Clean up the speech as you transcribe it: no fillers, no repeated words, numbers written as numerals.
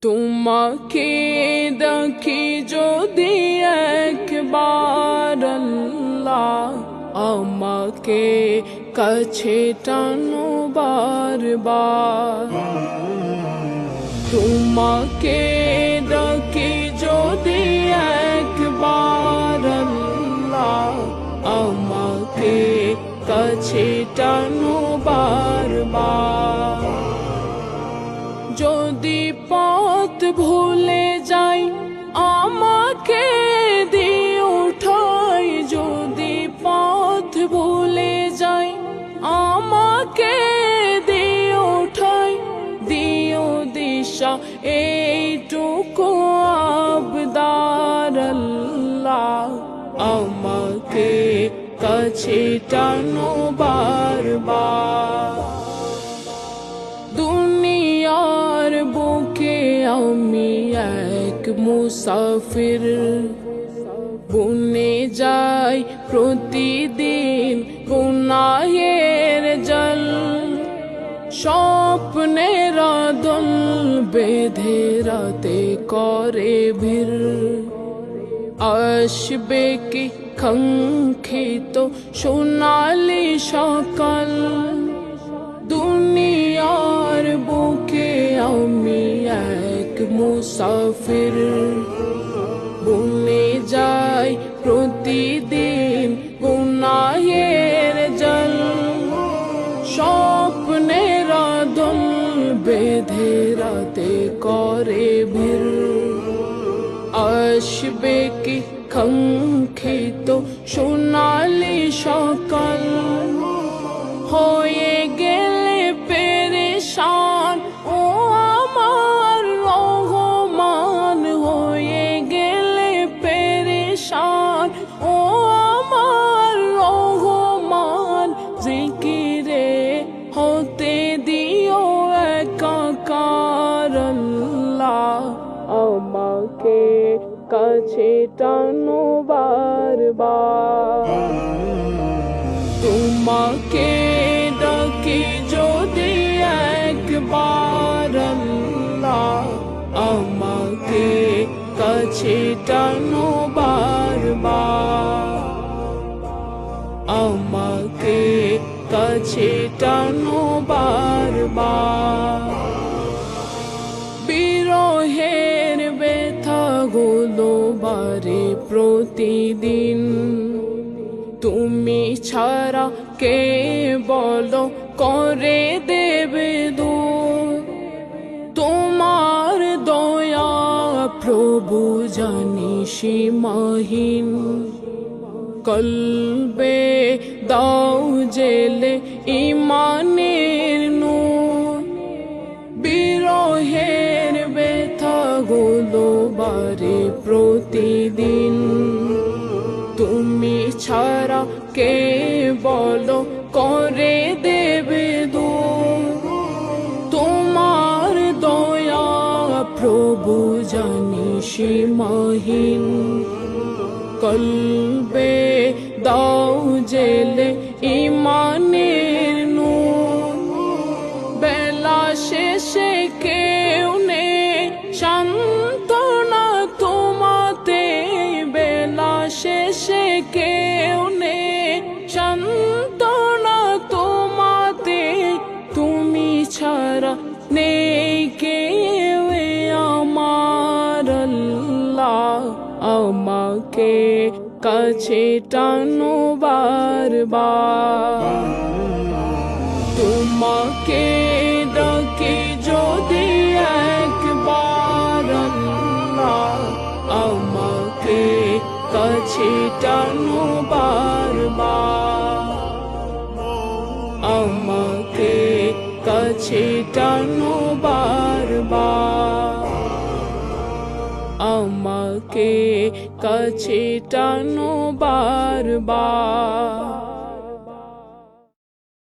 তোমাকে দেখি যদি একবার আল্লাহ, আমাকে কাছে টানো বারবার। তোমাকে দেখি যদি একবার আল্লাহ, আমাকে কাছে টানো বারবার। যদি পথ ভুলে যাই আমাকে দিও ঠাই, যদি পথ ভুলে যাই আমাকে দিও ঠাই, দিও দিশা এইটুকু আবদার আল্লাহ, আমাকে কাছে টানো বারবার। দুনিয়ার বুকে আমি এক মুসাফির, বুনে যাই প্রতিদিন গুনাহের জল। স্বপ্নের দল বেঁধে রাতে করে ভিড়, আসবে কি কাঙ্ক্ষিত সোনালি সকাল। দুনিয়ার বুকে আমি এক মুসাফির, বুনে যাই প্রতিদিন গুনাহের জল। স্বপ্নের দল বেঁধে রাতে করে ভিড়, আসবে কি কাঙ্ক্ষিত সোনালি সকাল। হয়ে গেলে পেরেশান ও আমার রহমান, হয়ে গেলে পেরেশান ও আমার রহমান। জিকিরে হতে দিও একাকার আল্লাহ, আমাকে কাছে টানো বারবার। তোমাকে ডাকি যদি একবার আল্লাহ, আমাকে কাছে টানো বারবার, আমাকে কাছে টানো বারবার। বিরহের ব্যথাগুলো বারে প্রতিদিন, তুমি ছাড়া কে বলো করে দেবে দূর। তোমার দয়া প্রভু জানি সীমাহীন, কলবে দাও জেলে ইমানের নূর। বিরহের ব্যথাগুলো বারে প্রতিদিন, তুমি ছাড়া কে বলো করে দেবে দূর। তোমার দয়া প্রভু জানি সীমাহীন, কলবে দাও জেলে ইমানের নূর। বেলা শেষে কেউ নেই সান্ত্বনা তোমাতে, বেলা শেষে কেউ নেই সান্ত্বনা তোমাতে। তুমি ছাড়া নেই কেউ আমার আল্লাহ, আমাকে কাছে টানো বারবার। তোমাকে ডাকি যদি একবার আল্লাহ, আমাকে কাছে টানো বারবার, আমাকে কাছে টানো বারবার, আমাকে কাছে টানো বারবার।